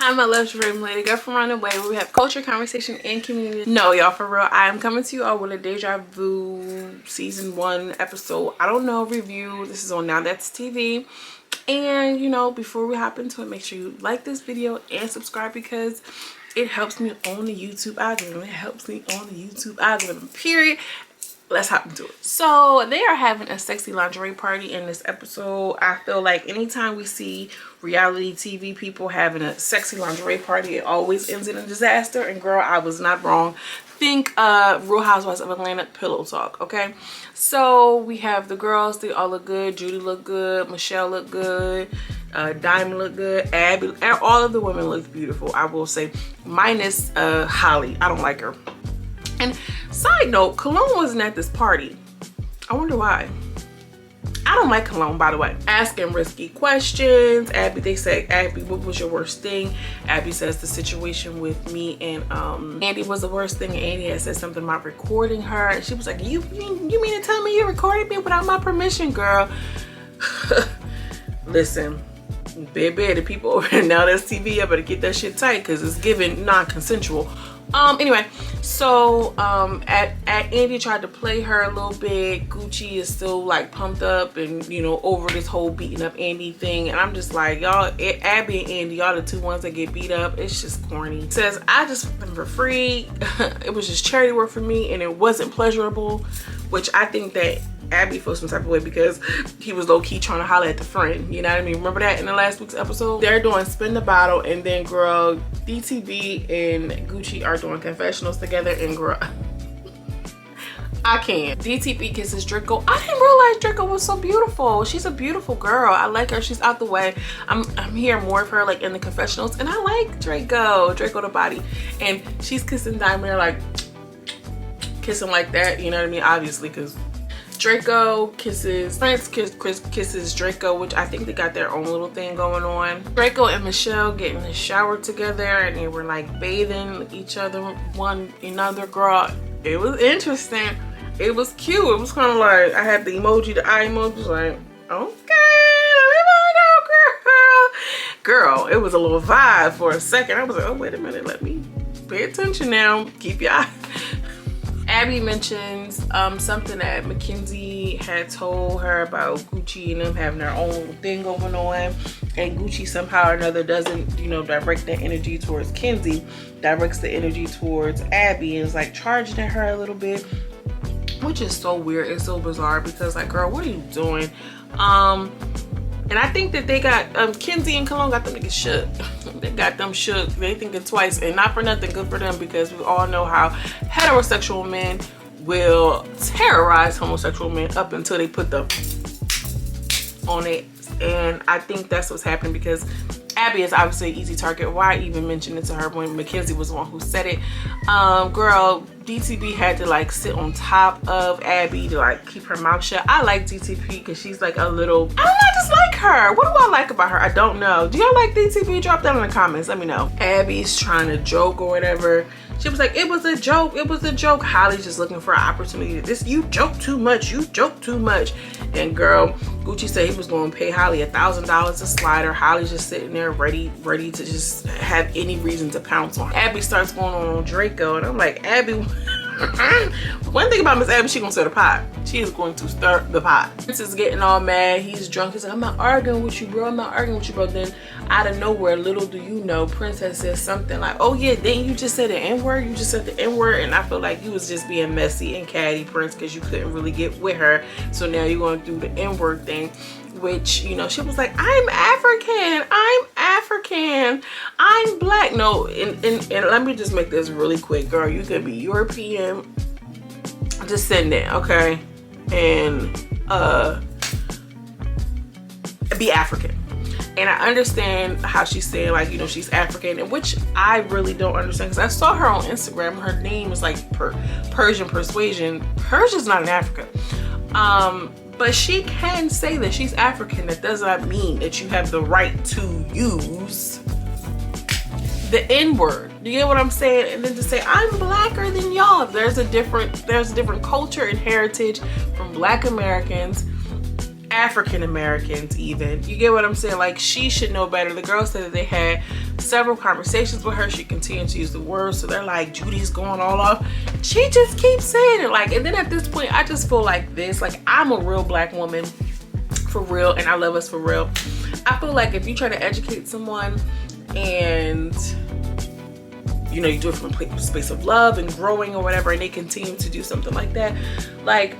I'm a luxury lady girl from around the way where we have culture, conversation, and community. No, y'all, for real, I am coming to you all with a DeJaVu season 1 episode, I don't know, review. This is on Now That's TV. And you know, before we hop into it, make sure you like this video and subscribe because it helps me on the YouTube algorithm. It helps me on the YouTube algorithm, period. Let's hop into it. So they are having a sexy lingerie party in this episode. I feel like anytime we see reality TV people having a sexy lingerie party, it always ends in a disaster. And girl, I was not wrong. Think Real Housewives of Atlanta pillow talk. Okay, so we have the girls, they all look good. Judy look good, Michelle look good, Diamond look good, Abby, and all of the women look beautiful, I will say, minus Holly. I don't like her. And side note, Cologne wasn't at this party. I wonder why. I don't like Cologne, by the way. Asking risky questions. Abby, they say, Abby, what was your worst thing? Abby says the situation with me and Andy was the worst thing. Andy had said something about recording her. And she was like, you mean to tell me you recorded me without my permission, girl? Listen, baby, the people over there Now That's TV, I better get that shit tight because it's giving non-consensual. Anyway, so Andy tried to play her a little bit. Gucci is still like pumped up and, you know, over this whole beating up Andy thing, and I'm just like, y'all, Abby and Andy, y'all the two ones that get beat up. It's just corny. Says I just fucked them for free. It was just charity work for me and it wasn't pleasurable, which I think that Abby feels some type of way because he was low-key trying to holler at the friend, you know what I mean? Remember that in the last week's episode? They're doing Spin the Bottle, and then girl, DTV and Gucci are doing confessionals together, and girl, I can't. DTV kisses Draco. I didn't realize Draco was so beautiful. She's a beautiful girl. I like her. She's out the way. I'm hearing more of her like in the confessionals, and I like Draco the body. And she's kissing Diamond, like kissing like that, you know what I mean? Obviously, because Draco kisses Prince, kisses Draco, which I think they got their own little thing going on. Draco and Michelle get in the shower together and they were like bathing each other, one another. Girl, it was interesting. It was cute. It was kind of like, I had the emoji, the eye emoji, like, okay, let me find out, girl. It was a little vibe for a second. I was like, oh, wait a minute, let me pay attention now. Keep your eye. Abby mentions something that Mackenzie had told her about Gucci and them having their own little thing going on, and Gucci somehow or another doesn't, you know, direct the energy towards Kenzie, directs the energy towards Abby, and is like charging at her a little bit, which is so weird and so bizarre because, like, girl, what are you doing? And I think that they got Kenzie and Cologne got them niggas shook. They got them shook. They thinking twice, and not for nothing, good for them, because we all know how heterosexual men will terrorize homosexual men up until they put them on it. And I think that's what's happening because Abby is obviously an easy target. Why even mention it to her when Mackenzie was the one who said it? Girl, DTB had to like sit on top of Abby to like keep her mouth shut. I like DTB because she's like a little, I don't know, I just like her. What do I like about her? I don't know. Do y'all like DTB? Drop that in the comments, let me know. Abby's trying to joke or whatever. She was like, it was a joke, it was a joke. Holly's just looking for an opportunity. You joke too much, you joke too much. And girl, Gucci said he was going to pay Holly $1,000 a slider. Holly's just sitting there ready to just have any reason to pounce on. Abby starts going on Draco, and I'm like, Abby, one thing about Miss Abby, she gonna stir the pot. She is going to stir the pot. Prince is getting all mad. He's drunk. He's like, I'm not arguing with you, bro. I'm not arguing with you, bro. Then out of nowhere, little do you know, Prince has said something like, oh yeah, didn't you just say the N-word? You just said the N-word. And I feel like you was just being messy and catty, Prince, because you couldn't really get with her. So now you're going to do the N-word thing, which, you know, she was like, I'm African, I'm black. No, and let me just make this really quick, girl. You could be European, descendant, okay, and be African. And I understand how she's saying, like, you know, she's African, and which I really don't understand because I saw her on Instagram. Her name is like Persian Persuasion. Persia's not in Africa. But she can say that she's African. That does not mean that you have the right to use the N-word. Do you get what I'm saying? And then to say, I'm blacker than y'all. There's a different culture and heritage from Black Americans, African Americans even. You get what I'm saying? Like, she should know better. The girl said that they had several conversations with her. She continued to use the words, so they're like, Judy's going all off. She just keeps saying it, like, and then at this point I just feel like this, like, I'm a real black woman for real, and I love us for real. I feel like if you try to educate someone and you know, you do it from a space of love and growing or whatever, and they continue to do something like that, like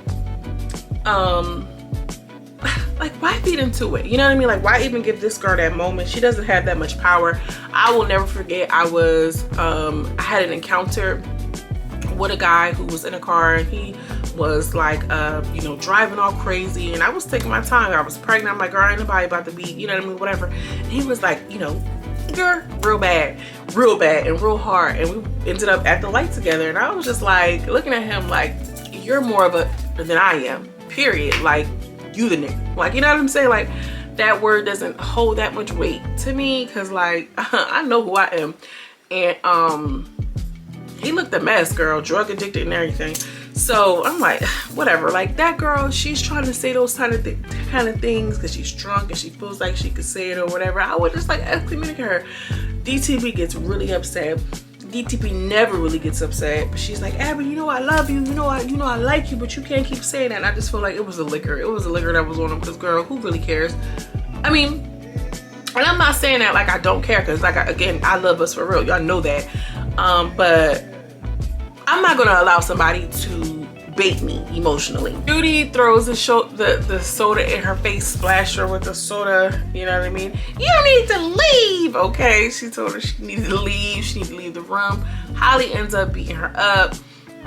why feed into it? You know what I mean? Like, why even give this girl that moment? She doesn't have that much power. I will never forget, I had an encounter with a guy who was in a car, and he was like you know, driving all crazy, and I was taking my time. I was pregnant. I'm like, girl, ain't nobody about to be, you know what I mean, whatever. And he was like, you know, you're real bad and real hard, and we ended up at the light together, and I was just like looking at him like, you're more of a than I am, period. Like, you the nigga, like, you know what I'm saying? Like, that word doesn't hold that much weight to me, because like I know who I am. And he looked a mess, girl, drug addicted and everything. So I'm like, whatever. Like, that girl, she's trying to say those kind of things because she's drunk and she feels like she could say it or whatever. I would just like excommunicate her. DTP gets really upset. DTP never really gets upset, but she's like, Abby, you know I love you, you know I like you, but you can't keep saying that. And I just feel like it was a liquor. It was a liquor that was on him, because girl, who really cares? I mean, and I'm not saying that like I don't care, because like, again, I love us for real. Y'all know that. But I'm not gonna allow somebody to bait me emotionally. Judy throws the soda in her face, splashed her with the soda, you know what I mean? You don't need to leave, okay? She told her she needed to leave. She needed to leave the room. Holly ends up beating her up.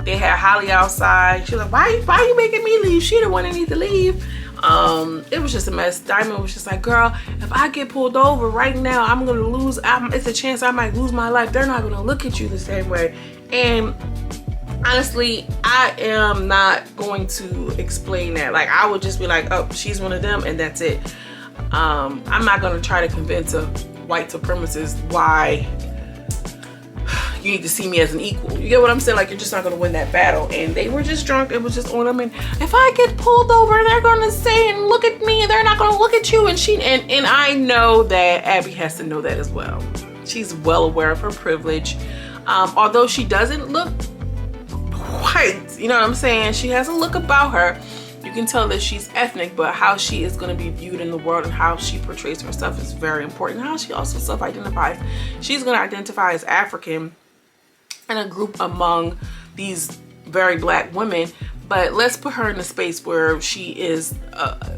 They had Holly outside. She was like, why are you making me leave? She the one that needs to leave. It was just a mess. Diamond was just like, girl, if I get pulled over right now, I'm gonna lose. It's a chance I might lose my life. They're not gonna look at you the same way. And honestly, I am not going to explain that. Like, I would just be like, oh, she's one of them, and that's it. I'm not gonna try to convince a white supremacist why you need to see me as an equal. You get what I'm saying? Like, you're just not gonna win that battle. And they were just drunk. It was just on them. And if I get pulled over, they're gonna say and look at me, and they're not gonna look at you. And and I know that Abby has to know that as well. She's well aware of her privilege. Although she doesn't look white, you know what I'm saying? She has a look about her. You can tell that she's ethnic, but how she is going to be viewed in the world and how she portrays herself is very important. How she also self-identifies. She's going to identify as African in a group among these very black women, but let's put her in a space where she is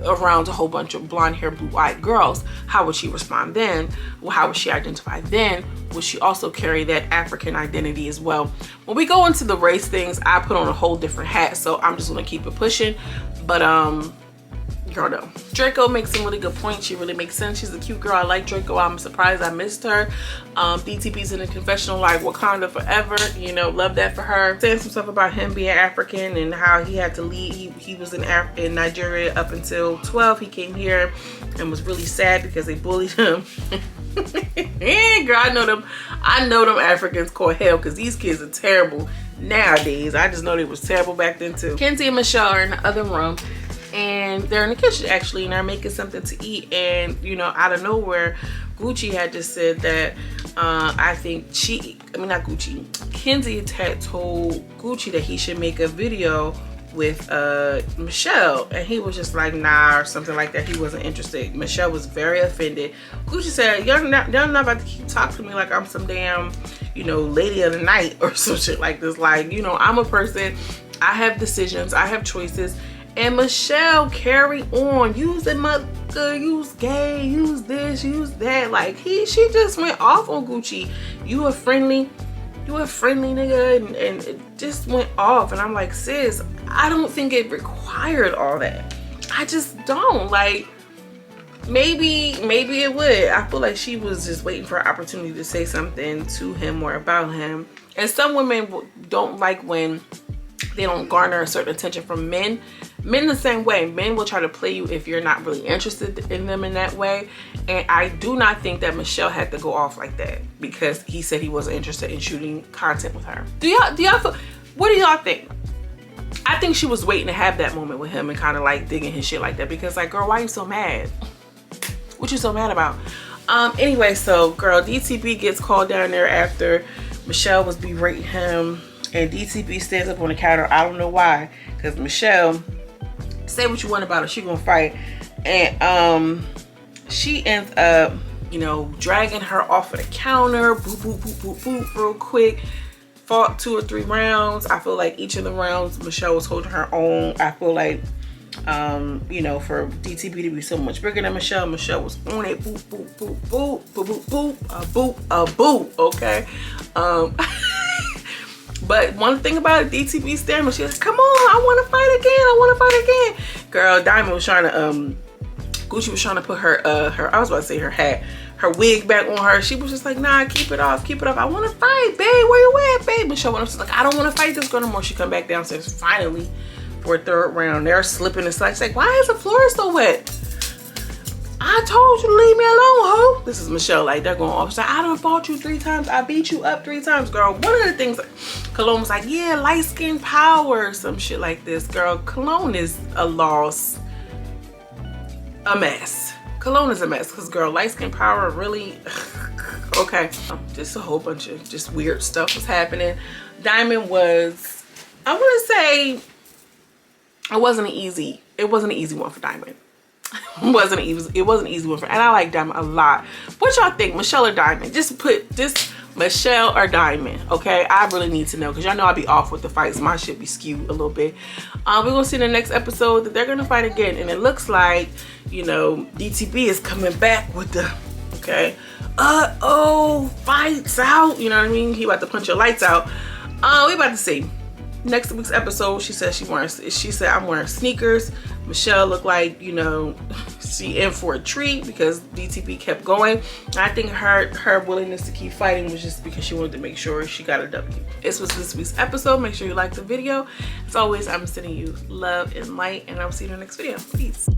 around a whole bunch of blonde hair, blue-eyed girls. How would she respond then? Well, how would she identify then? Would she also carry that African identity as well? When we go into the race things, I put on a whole different hat, so I'm just gonna keep it pushing. But girl, no. Draco makes some really good points. She really makes sense. She's a cute girl. I like Draco. I'm surprised I missed her. DTP's in a confessional like Wakanda forever. You know, love that for her. Saying some stuff about him being African and how he had to leave. He was in Nigeria up until 12. He came here and was really sad because they bullied him. Girl, I know them Africans call hell, because these kids are terrible nowadays. I just know they was terrible back then too. Kenzie and Michelle are in the other room, and they're in the kitchen actually, and they're making something to eat. And you know, out of nowhere, Gucci had just said that Kenzie had told Gucci that he should make a video with Michelle, and he was just like, nah, or something like that. He wasn't interested. Michelle was very offended. Gucci said, y'all not about to keep talking to me like I'm some damn, you know, lady of the night or some shit like this. Like, you know, I'm a person, I have decisions, I have choices. And Michelle, carry on. Use the mother, use gay, use this, use that. Like, she just went off on Gucci. You a friendly nigga, and it just went off. And I'm like, sis, I don't think it required all that. I just don't. Like, maybe it would. I feel like she was just waiting for an opportunity to say something to him or about him. And some women don't like when they don't garner a certain attention from men. Men the same way. Men will try to play you if you're not really interested in them in that way. And I do not think that Michelle had to go off like that because he said he wasn't interested in shooting content with her. Do y'all feel, what do y'all think? I think she was waiting to have that moment with him and kind of like digging his shit like that, because like, girl, why you so mad? What you so mad about? Anyway, so girl, DTB gets called down there after Michelle was berating him, and DTB stands up on the counter. I don't know why, because Michelle, say what you want about her, she gonna fight. And she ends up, you know, dragging her off of the counter, boop, boop, boop, boop, boop, real quick. Fought 2 or 3 rounds. I feel like each of the rounds Michelle was holding her own. I feel like you know, for DTB to be so much bigger than Michelle was on it. Boop, boop, boop, boop, boop, boop, boop, boop, okay. But one thing about DTB staring, she was, come on, I want to fight again, I want to fight again. Girl, Diamond was trying to, Gucci was trying to put her, I was about to say her hat, her wig back on her. She was just like, nah, keep it off, keep it off. I want to fight, babe, where you at, babe? Michelle went up, she's like, I don't want to fight this girl no more. She come back downstairs finally for a 3rd round. They're slipping and sliding. She's like, why is the floor so wet? I told you to leave me alone, ho. This is Michelle, like, they're going off. She's like, I done fought you 3 times. I beat you up 3 times, girl. One of the things, Cologne was like, yeah, light skin power, some shit like this. Girl, Cologne is a loss, a mess. Cologne is a mess, because girl, light skin power really, okay. Just a whole bunch of just weird stuff was happening. Diamond was, I want to say, it wasn't an easy one for Diamond. It wasn't an easy one for, and I like Diamond a lot. What y'all think, Michelle or Diamond? Just put this, Michelle or Diamond, okay? I really need to know, because y'all know I be off with the fights. My shit be skewed a little bit. We're gonna see in the next episode that they're gonna fight again, and it looks like, you know, DTB is coming back with the, okay, fights out, you know what I mean? He about to punch your lights out. We about to see. Next week's episode, she said I'm wearing sneakers. Michelle looked like, you know, she in for a treat because DTB kept going. I think her willingness to keep fighting was just because she wanted to make sure she got a W. This was this week's episode. Make sure you like the video. As always, I'm sending you love and light, and I'll see you in the next video. Peace.